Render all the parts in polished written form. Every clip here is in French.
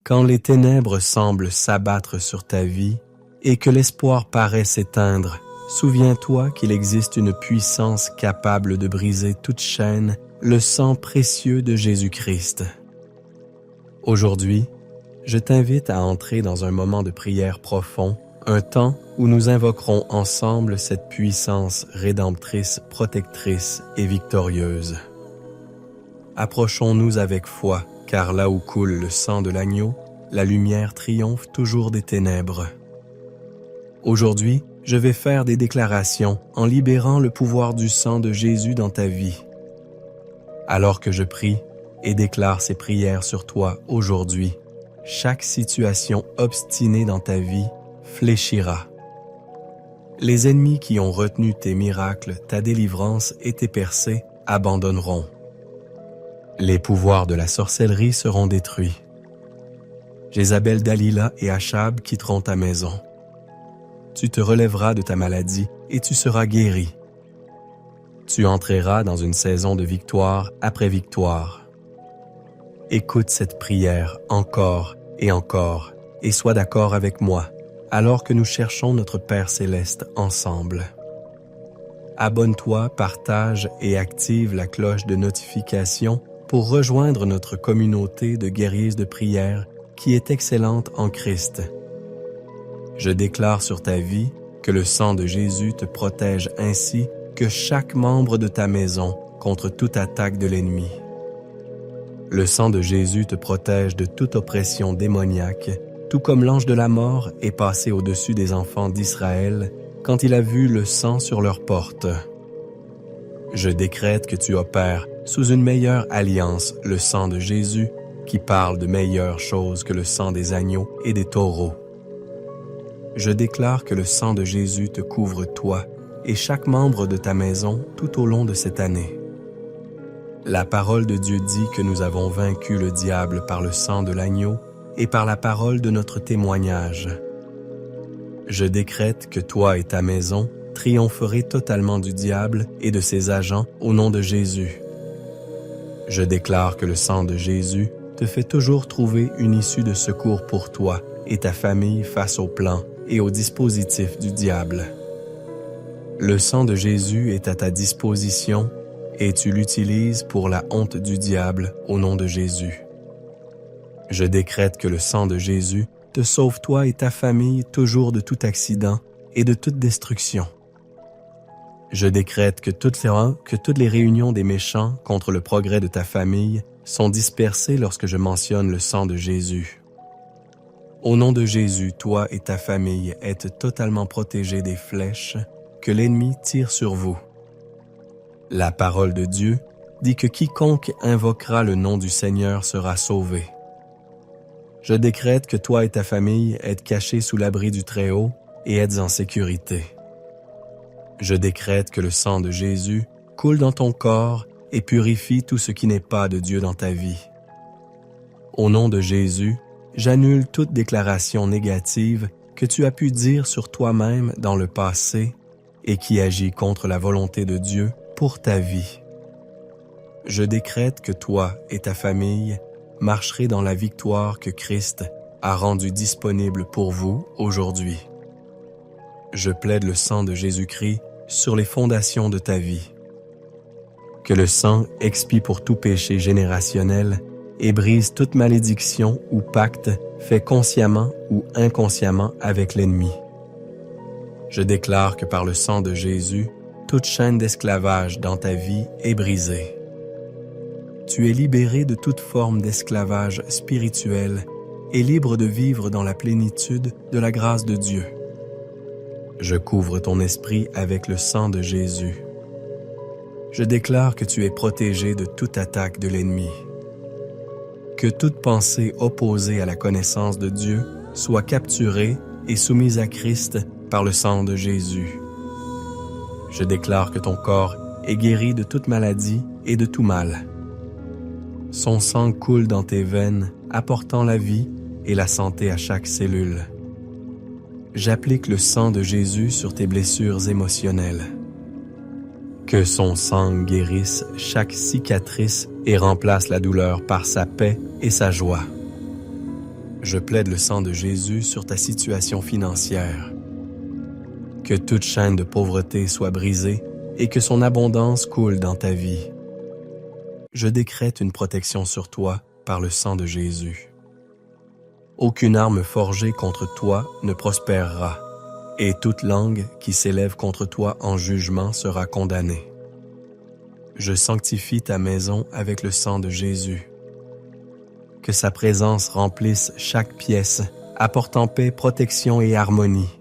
Quand les ténèbres semblent s'abattre sur ta vie et que l'espoir paraît s'éteindre, souviens-toi qu'il existe une puissance capable de briser toute chaîne, le sang précieux de Jésus-Christ. Aujourd'hui, je t'invite à entrer dans un moment de prière profond, un temps où nous invoquerons ensemble cette puissance rédemptrice, protectrice et victorieuse. Approchons-nous avec foi, car là où coule le sang de l'agneau, la lumière triomphe toujours des ténèbres. Aujourd'hui, je vais faire des déclarations en libérant le pouvoir du sang de Jésus dans ta vie. Alors que je prie et déclare ces prières sur toi aujourd'hui, chaque situation obstinée dans ta vie fléchira. Les ennemis qui ont retenu tes miracles, ta délivrance et tes percées abandonneront. Les pouvoirs de la sorcellerie seront détruits. Jézabel, Dalila et Achab quitteront ta maison. Tu te relèveras de ta maladie et tu seras guéri. Tu entreras dans une saison de victoire après victoire. Écoute cette prière encore et sois d'accord avec moi alors que nous cherchons notre Père Céleste ensemble. Abonne-toi, partage et active la cloche de notification pour rejoindre notre communauté de guerriers de prière qui est excellente en Christ. Je déclare sur ta vie que le sang de Jésus te protège ainsi que chaque membre de ta maison contre toute attaque de l'ennemi. Le sang de Jésus te protège de toute oppression démoniaque, tout comme l'ange de la mort est passé au-dessus des enfants d'Israël quand il a vu le sang sur leurs portes. Je décrète que tu opères sous une meilleure alliance, le sang de Jésus, qui parle de meilleures choses que le sang des agneaux et des taureaux. Je déclare que le sang de Jésus te couvre toi et chaque membre de ta maison tout au long de cette année. La parole de Dieu dit que nous avons vaincu le diable par le sang de l'agneau et par la parole de notre témoignage. Je décrète que toi et ta maison triompherez totalement du diable et de ses agents au nom de Jésus. Je déclare que le sang de Jésus te fait toujours trouver une issue de secours pour toi et ta famille face aux plans et aux dispositifs du diable. Le sang de Jésus est à ta disposition et tu l'utilises pour la honte du diable au nom de Jésus. Je décrète que le sang de Jésus te sauve toi et ta famille toujours de tout accident et de toute destruction. Je décrète que toutes les réunions des méchants contre le progrès de ta famille sont dispersées lorsque je mentionne le sang de Jésus. Au nom de Jésus, toi et ta famille êtes totalement protégés des flèches que l'ennemi tire sur vous. La parole de Dieu dit que quiconque invoquera le nom du Seigneur sera sauvé. Je décrète que toi et ta famille êtes cachés sous l'abri du Très-Haut et êtes en sécurité. Je décrète que le sang de Jésus coule dans ton corps et purifie tout ce qui n'est pas de Dieu dans ta vie. Au nom de Jésus, j'annule toute déclaration négative que tu as pu dire sur toi-même dans le passé et qui agit contre la volonté de Dieu pour ta vie. Je décrète que toi et ta famille marcherez dans la victoire que Christ a rendue disponible pour vous aujourd'hui. Je plaide le sang de Jésus-Christ sur les fondations de ta vie. Que le sang expie pour tout péché générationnel et brise toute malédiction ou pacte fait consciemment ou inconsciemment avec l'ennemi. Je déclare que par le sang de Jésus, toute chaîne d'esclavage dans ta vie est brisée. Tu es libéré de toute forme d'esclavage spirituel et libre de vivre dans la plénitude de la grâce de Dieu. Je couvre ton esprit avec le sang de Jésus. Je déclare que tu es protégé de toute attaque de l'ennemi. Que toute pensée opposée à la connaissance de Dieu soit capturée et soumise à Christ par le sang de Jésus. Je déclare que ton corps est guéri de toute maladie et de tout mal. Son sang coule dans tes veines, apportant la vie et la santé à chaque cellule. J'applique le sang de Jésus sur tes blessures émotionnelles. Que son sang guérisse chaque cicatrice et remplace la douleur par sa paix et sa joie. Je plaide le sang de Jésus sur ta situation financière. Que toute chaîne de pauvreté soit brisée et que son abondance coule dans ta vie. Je décrète une protection sur toi par le sang de Jésus. Aucune arme forgée contre toi ne prospérera, et toute langue qui s'élève contre toi en jugement sera condamnée. Je sanctifie ta maison avec le sang de Jésus. Que sa présence remplisse chaque pièce, apportant paix, protection et harmonie.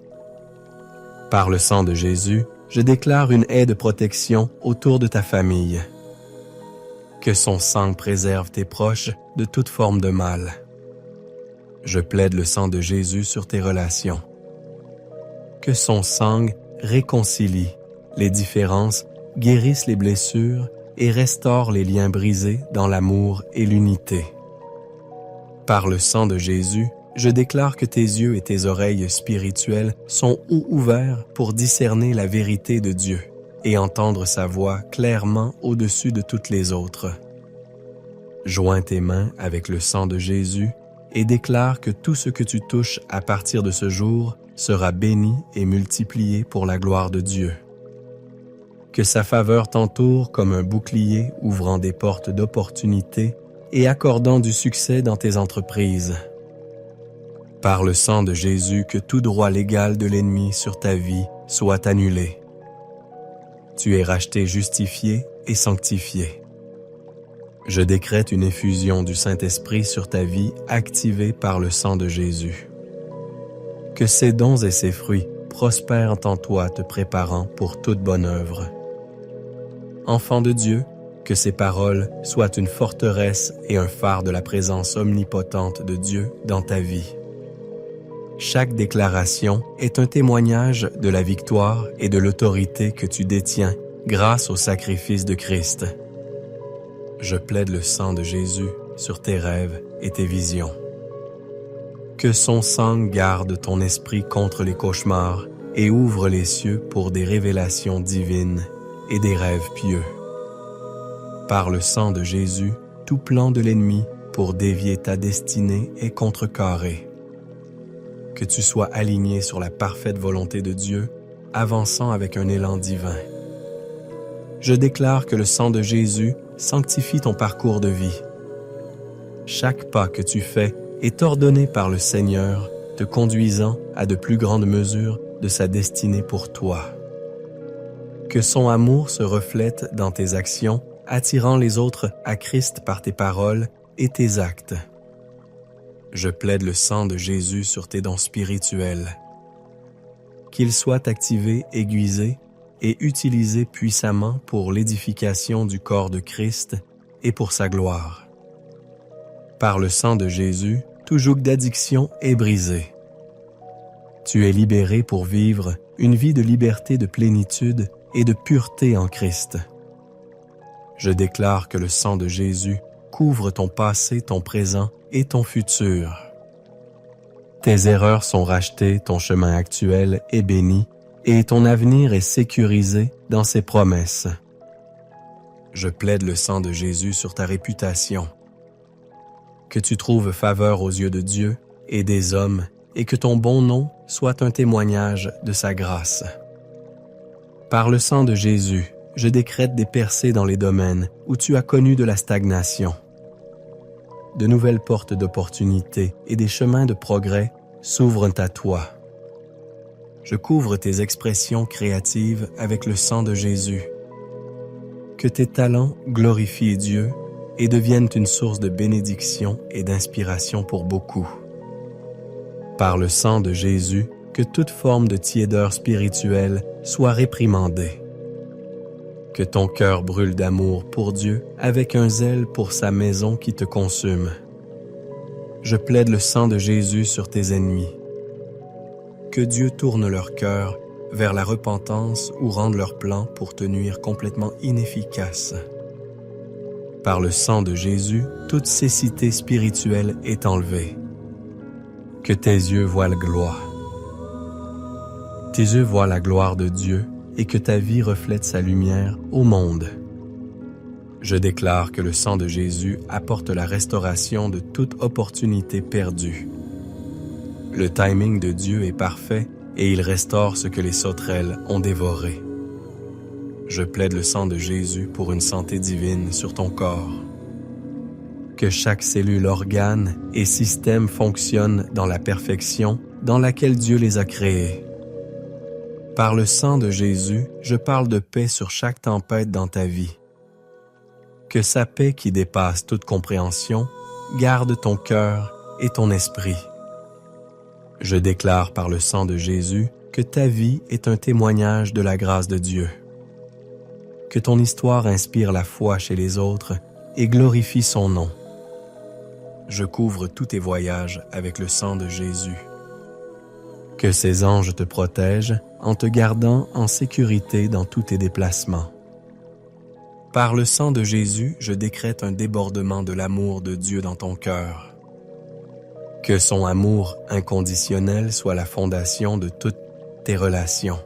Par le sang de Jésus, je déclare une haie de protection autour de ta famille. Que son sang préserve tes proches de toute forme de mal. Je plaide le sang de Jésus sur tes relations. Que son sang réconcilie les différences, guérisse les blessures et restaure les liens brisés dans l'amour et l'unité. Par le sang de Jésus, je déclare que tes yeux et tes oreilles spirituelles sont ouverts pour discerner la vérité de Dieu et entendre sa voix clairement au-dessus de toutes les autres. Joins tes mains avec le sang de Jésus et déclare que tout ce que tu touches à partir de ce jour sera béni et multiplié pour la gloire de Dieu. Que sa faveur t'entoure comme un bouclier ouvrant des portes d'opportunité et accordant du succès dans tes entreprises. Par le sang de Jésus, que tout droit légal de l'ennemi sur ta vie soit annulé. Tu es racheté, justifié et sanctifié. Je décrète une effusion du Saint-Esprit sur ta vie activée par le sang de Jésus. Que ses dons et ses fruits prospèrent en toi, te préparant pour toute bonne œuvre. Enfant de Dieu, que ces paroles soient une forteresse et un phare de la présence omnipotente de Dieu dans ta vie. Chaque déclaration est un témoignage de la victoire et de l'autorité que tu détiens grâce au sacrifice de Christ. Je plaide le sang de Jésus sur tes rêves et tes visions. Que son sang garde ton esprit contre les cauchemars et ouvre les cieux pour des révélations divines et des rêves pieux. Par le sang de Jésus, tout plan de l'ennemi pour dévier ta destinée est contrecarré. Que tu sois aligné sur la parfaite volonté de Dieu, avançant avec un élan divin. Je déclare que le sang de Jésus sanctifie ton parcours de vie. Chaque pas que tu fais est ordonné par le Seigneur, te conduisant à de plus grandes mesures de sa destinée pour toi. Que son amour se reflète dans tes actions, attirant les autres à Christ par tes paroles et tes actes. Je plaide le sang de Jésus sur tes dons spirituels. Qu'ils soient activés, aiguisés et utilisés puissamment pour l'édification du corps de Christ et pour sa gloire. Par le sang de Jésus, tout joug d'addiction est brisé. Tu es libéré pour vivre une vie de liberté, de plénitude et de pureté en Christ. Je déclare que le sang de Jésus couvre ton passé, ton présent et ton futur. Tes erreurs sont rachetées, ton chemin actuel est béni et ton avenir est sécurisé dans ses promesses. Je plaide le sang de Jésus sur ta réputation. Que tu trouves faveur aux yeux de Dieu et des hommes et que ton bon nom soit un témoignage de sa grâce. Par le sang de Jésus, je décrète des percées dans les domaines où tu as connu de la stagnation. De nouvelles portes d'opportunités et des chemins de progrès s'ouvrent à toi. Je couvre tes expressions créatives avec le sang de Jésus. Que tes talents glorifient Dieu et deviennent une source de bénédiction et d'inspiration pour beaucoup. Par le sang de Jésus, que toute forme de tiédeur spirituelle soit réprimandée. Que ton cœur brûle d'amour pour Dieu avec un zèle pour sa maison qui te consume. Je plaide le sang de Jésus sur tes ennemis. Que Dieu tourne leur cœur vers la repentance ou rende leurs plans pour te nuire complètement inefficaces. Par le sang de Jésus, toute cécité spirituelle est enlevée. Que tes yeux voient la gloire. Tes yeux voient la gloire de Dieu et que ta vie reflète sa lumière au monde. Je déclare que le sang de Jésus apporte la restauration de toute opportunité perdue Le timing de Dieu est parfait et il restaure ce que les sauterelles ont dévoré. Je plaide le sang de Jésus pour une santé divine sur ton corps. Que chaque cellule, organe et système fonctionne dans la perfection dans laquelle Dieu les a créés. Par le sang de Jésus, je parle de paix sur chaque tempête dans ta vie. Que sa paix qui dépasse toute compréhension garde ton cœur et ton esprit. Je déclare par le sang de Jésus que ta vie est un témoignage de la grâce de Dieu. Que ton histoire inspire la foi chez les autres et glorifie son nom. Je couvre tous tes voyages avec le sang de Jésus. Que ses anges te protègent en te gardant en sécurité dans tous tes déplacements. Par le sang de Jésus, je décrète un débordement de l'amour de Dieu dans ton cœur. Que son amour inconditionnel soit la fondation de toutes tes relations.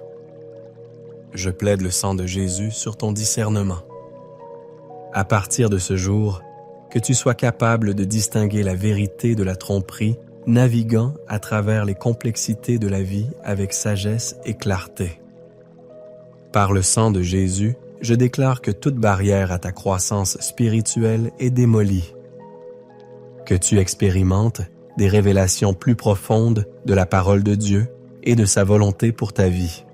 Je plaide le sang de Jésus sur ton discernement. À partir de ce jour, que tu sois capable de distinguer la vérité de la tromperie, naviguant à travers les complexités de la vie avec sagesse et clarté. Par le sang de Jésus, je déclare que toute barrière à ta croissance spirituelle est démolie. Que tu expérimentes des révélations plus profondes de la parole de Dieu et de sa volonté pour ta vie.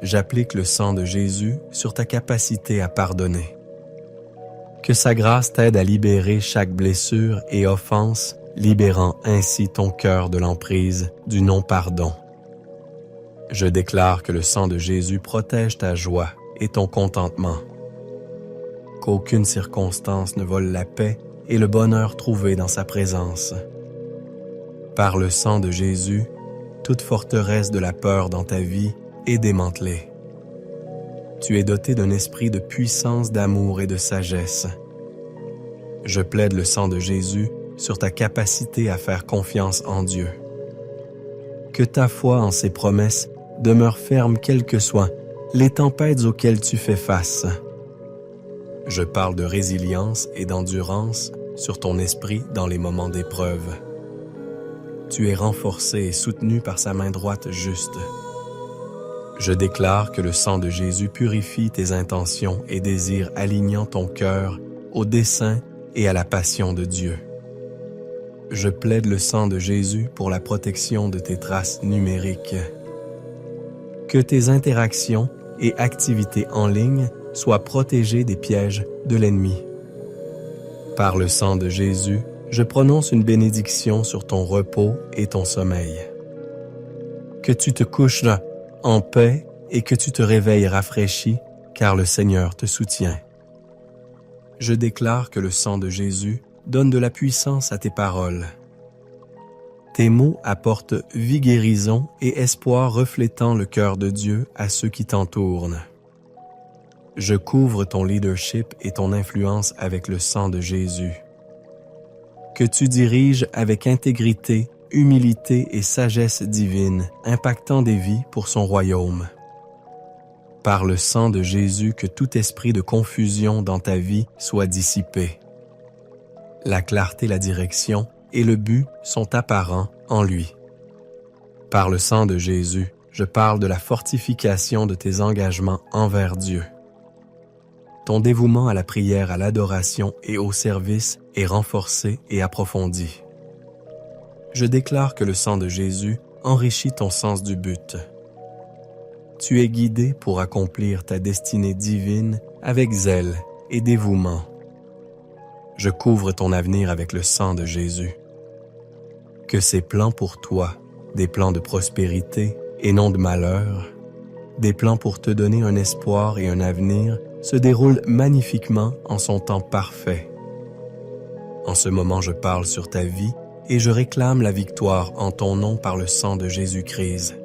J'applique le sang de Jésus sur ta capacité à pardonner. Que sa grâce t'aide à libérer chaque blessure et offense, libérant ainsi ton cœur de l'emprise du non-pardon. Je déclare que le sang de Jésus protège ta joie et ton contentement. Qu'aucune circonstance ne vole la paix et le bonheur trouvé dans sa présence. Par le sang de Jésus, toute forteresse de la peur dans ta vie est démantelée. Tu es doté d'un esprit de puissance, d'amour et de sagesse. Je plaide le sang de Jésus sur ta capacité à faire confiance en Dieu. Que ta foi en ses promesses demeure ferme quelles que soient les tempêtes auxquelles tu fais face. Je parle de résilience et d'endurance sur ton esprit dans les moments d'épreuve. Tu es renforcé et soutenu par sa main droite juste. Je déclare que le sang de Jésus purifie tes intentions et désirs alignant ton cœur au dessein et à la passion de Dieu. Je plaide le sang de Jésus pour la protection de tes traces numériques. Que tes interactions et activités en ligne soient protégées des pièges de l'ennemi. Par le sang de Jésus, je prononce une bénédiction sur ton repos et ton sommeil. Que tu te couches en paix et que tu te réveilles rafraîchi, car le Seigneur te soutient. Je déclare que le sang de Jésus donne de la puissance à tes paroles. Tes mots apportent vie, guérison et espoir reflétant le cœur de Dieu à ceux qui t'entourent. Je couvre ton leadership et ton influence avec le sang de Jésus. Que tu diriges avec intégrité, humilité et sagesse divine, impactant des vies pour son royaume. Par le sang de Jésus, que tout esprit de confusion dans ta vie soit dissipé. La clarté, la direction et le but sont apparents en lui. Par le sang de Jésus, je parle de la fortification de tes engagements envers Dieu. Ton dévouement à la prière, à l'adoration et au service est renforcé et approfondi. Je déclare que le sang de Jésus enrichit ton sens du but. Tu es guidé pour accomplir ta destinée divine avec zèle et dévouement. Je couvre ton avenir avec le sang de Jésus. Que ses plans pour toi, des plans de prospérité et non de malheur, des plans pour te donner un espoir et un avenir, se déroulent magnifiquement en son temps parfait. En ce moment, je parle sur ta vie et je réclame la victoire en ton nom par le sang de Jésus-Christ.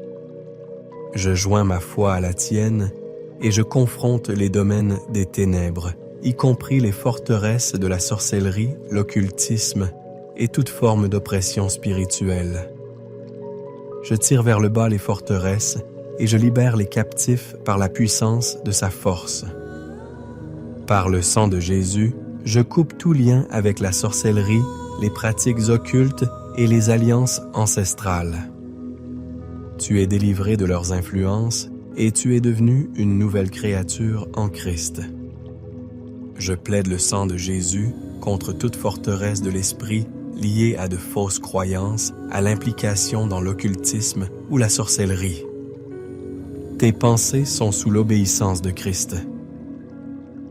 Je joins ma foi à la tienne et je confronte les domaines des ténèbres, y compris les forteresses de la sorcellerie, l'occultisme et toute forme d'oppression spirituelle. Je tire vers le bas les forteresses et je libère les captifs par la puissance de sa force. Par le sang de Jésus, je coupe tout lien avec la sorcellerie, les pratiques occultes et les alliances ancestrales. Tu es délivré de leurs influences et tu es devenu une nouvelle créature en Christ. Je plaide le sang de Jésus contre toute forteresse de l'esprit liée à de fausses croyances, à l'implication dans l'occultisme ou la sorcellerie. Tes pensées sont sous l'obéissance de Christ.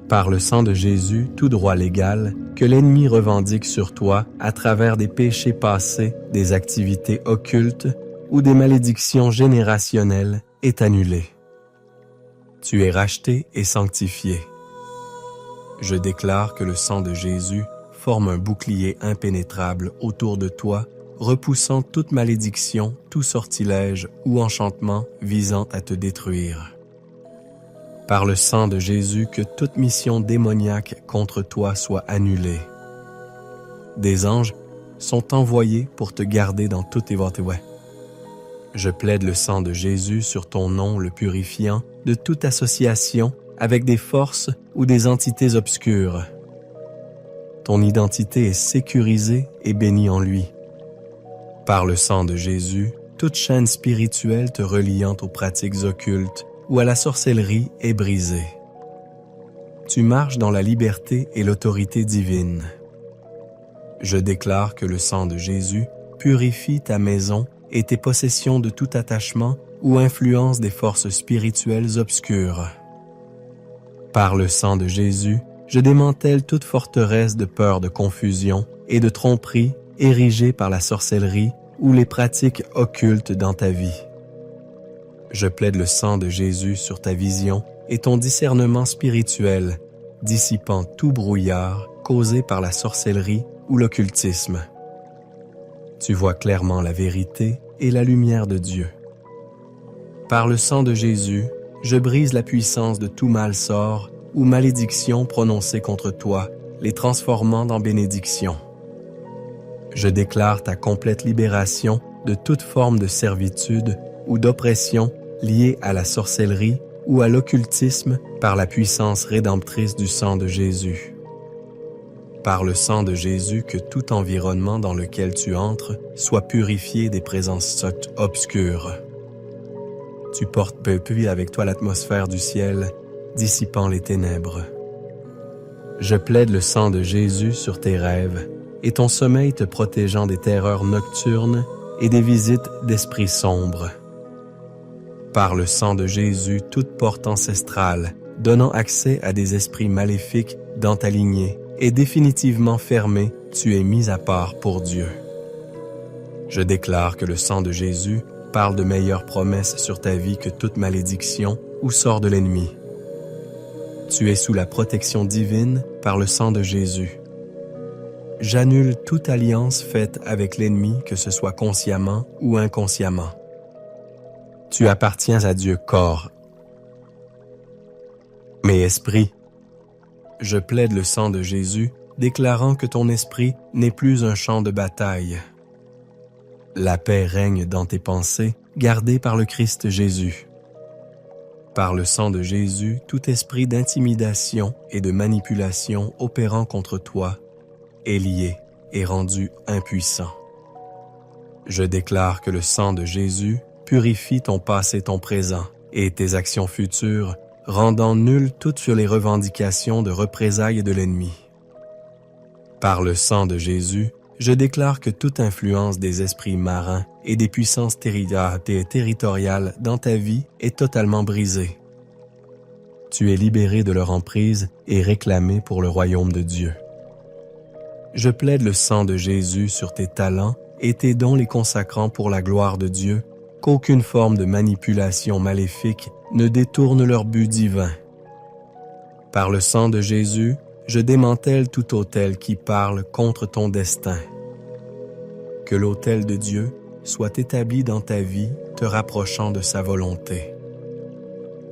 Par le sang de Jésus, tout droit légal que l'ennemi revendique sur toi à travers des péchés passés, des activités occultes ou des malédictions générationnelles est annulé. Tu es racheté et sanctifié. Je déclare que le sang de Jésus forme un bouclier impénétrable autour de toi, repoussant toute malédiction, tout sortilège ou enchantement visant à te détruire. Par le sang de Jésus, que toute mission démoniaque contre toi soit annulée. Des anges sont envoyés pour te garder dans toutes tes voies. Je plaide le sang de Jésus sur ton nom le purifiant de toute association avec des forces ou des entités obscures. Ton identité est sécurisée et bénie en lui. Par le sang de Jésus, toute chaîne spirituelle te reliant aux pratiques occultes ou à la sorcellerie est brisée. Tu marches dans la liberté et l'autorité divine. Je déclare que le sang de Jésus purifie ta maison et tes possessions de tout attachement ou influence des forces spirituelles obscures. Par le sang de Jésus, je démantèle toute forteresse de peur de confusion et de tromperie érigée par la sorcellerie ou les pratiques occultes dans ta vie. Je plaide le sang de Jésus sur ta vision et ton discernement spirituel, dissipant tout brouillard causé par la sorcellerie ou l'occultisme. Tu vois clairement la vérité et la lumière de Dieu. Par le sang de Jésus, je brise la puissance de tout mal sort ou malédiction prononcée contre toi, les transformant en bénédiction. Je déclare ta complète libération de toute forme de servitude ou d'oppression liée à la sorcellerie ou à l'occultisme par la puissance rédemptrice du sang de Jésus. Par le sang de Jésus, que tout environnement dans lequel tu entres soit purifié des présences obscures. Tu portes peu à peu avec toi l'atmosphère du ciel, dissipant les ténèbres. Je plaide le sang de Jésus sur tes rêves et ton sommeil te protégeant des terreurs nocturnes et des visites d'esprits sombres. Par le sang de Jésus, toute porte ancestrale donnant accès à des esprits maléfiques dans ta lignée est définitivement fermée, tu es mis à part pour Dieu. Je déclare que le sang de Jésus parle de meilleures promesses sur ta vie que toute malédiction ou sort de l'ennemi. Tu es sous la protection divine par le sang de Jésus. J'annule toute alliance faite avec l'ennemi, que ce soit consciemment ou inconsciemment. Tu appartiens à Dieu corps. Mais esprit, je plaide le sang de Jésus, déclarant que ton esprit n'est plus un champ de bataille. La paix règne dans tes pensées, gardées par le Christ Jésus. Par le sang de Jésus, tout esprit d'intimidation et de manipulation opérant contre toi est lié et rendu impuissant. Je déclare que le sang de Jésus purifie ton passé, ton présent et tes actions futures, rendant nulles toutes sur les revendications de représailles de l'ennemi. Par le sang de Jésus, je déclare que toute influence des esprits marins et des puissances territoriales dans ta vie est totalement brisée. Tu es libéré de leur emprise et réclamé pour le royaume de Dieu. Je plaide le sang de Jésus sur tes talents et tes dons, les consacrant pour la gloire de Dieu, qu'aucune forme de manipulation maléfique ne détourne leur but divin. Par le sang de Jésus, je démantèle tout autel qui parle contre ton destin. Que l'autel de Dieu soit établi dans ta vie, te rapprochant de sa volonté.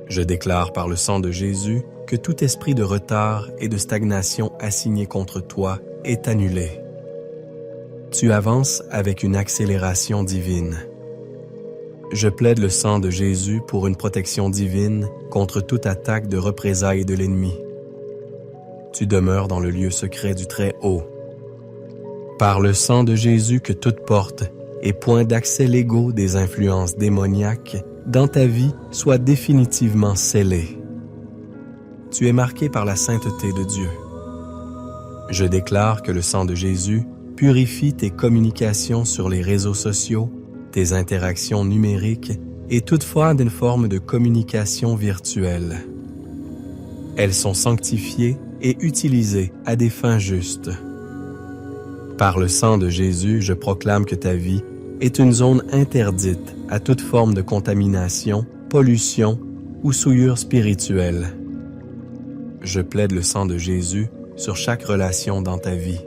Je déclare par le sang de Jésus que tout esprit de retard et de stagnation assigné contre toi est annulé. Tu avances avec une accélération divine. Je plaide le sang de Jésus pour une protection divine contre toute attaque de représailles de l'ennemi. Tu demeures dans le lieu secret du Très-Haut. Par le sang de Jésus que toute porte et point d'accès légaux des influences démoniaques dans ta vie soit définitivement scellée. Tu es marqué par la sainteté de Dieu. Je déclare que le sang de Jésus purifie tes communications sur les réseaux sociaux, tes interactions numériques et toutefois d'une forme de communication virtuelle. Elles sont sanctifiées et utilisées à des fins justes. Par le sang de Jésus, je proclame que ta vie est une zone interdite à toute forme de contamination, pollution ou souillure spirituelle. Je plaide le sang de Jésus sur chaque relation dans ta vie.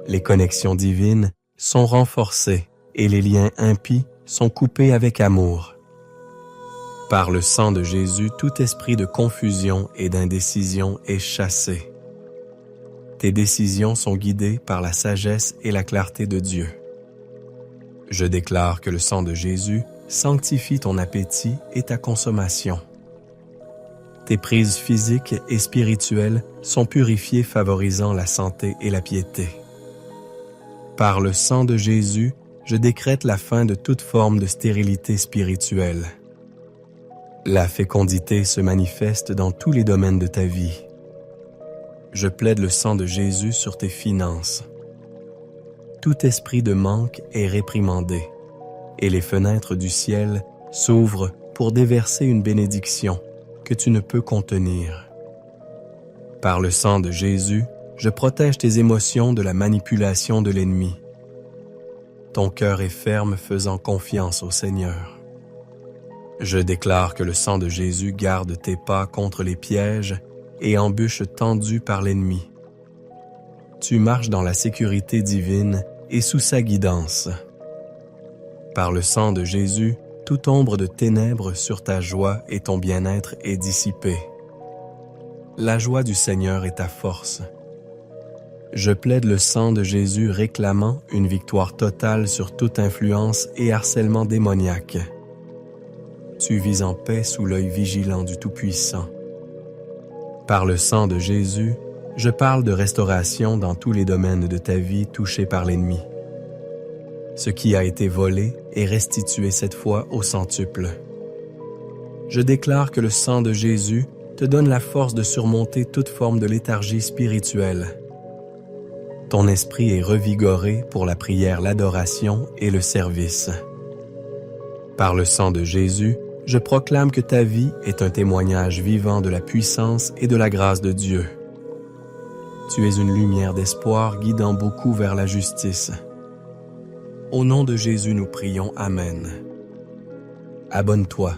Les connexions divines sont renforcées et les liens impies sont coupés avec amour. Par le sang de Jésus, tout esprit de confusion et d'indécision est chassé. Tes décisions sont guidées par la sagesse et la clarté de Dieu. Je déclare que le sang de Jésus sanctifie ton appétit et ta consommation. Tes prises physiques et spirituelles sont purifiées, favorisant la santé et la piété. Par le sang de Jésus, je décrète la fin de toute forme de stérilité spirituelle. La fécondité se manifeste dans tous les domaines de ta vie. Je plaide le sang de Jésus sur tes finances. Tout esprit de manque est réprimandé, et les fenêtres du ciel s'ouvrent pour déverser une bénédiction que tu ne peux contenir. Par le sang de Jésus, je protège tes émotions de la manipulation de l'ennemi. Ton cœur est ferme, faisant confiance au Seigneur. Je déclare que le sang de Jésus garde tes pas contre les pièges et embûches tendues par l'ennemi. Tu marches dans la sécurité divine et sous sa guidance. Par le sang de Jésus, toute ombre de ténèbres sur ta joie et ton bien-être est dissipée. La joie du Seigneur est ta force. Je plaide le sang de Jésus réclamant une victoire totale sur toute influence et harcèlement démoniaque. Tu vis en paix sous l'œil vigilant du Tout-Puissant. Par le sang de Jésus, je parle de restauration dans tous les domaines de ta vie touchés par l'ennemi. Ce qui a été volé est restitué cette fois au centuple. Je déclare que le sang de Jésus te donne la force de surmonter toute forme de léthargie spirituelle. Ton esprit est revigoré pour la prière, l'adoration et le service. Par le sang de Jésus, je proclame que ta vie est un témoignage vivant de la puissance et de la grâce de Dieu. Tu es une lumière d'espoir guidant beaucoup vers la justice. Au nom de Jésus, nous prions. Amen. Abonne-toi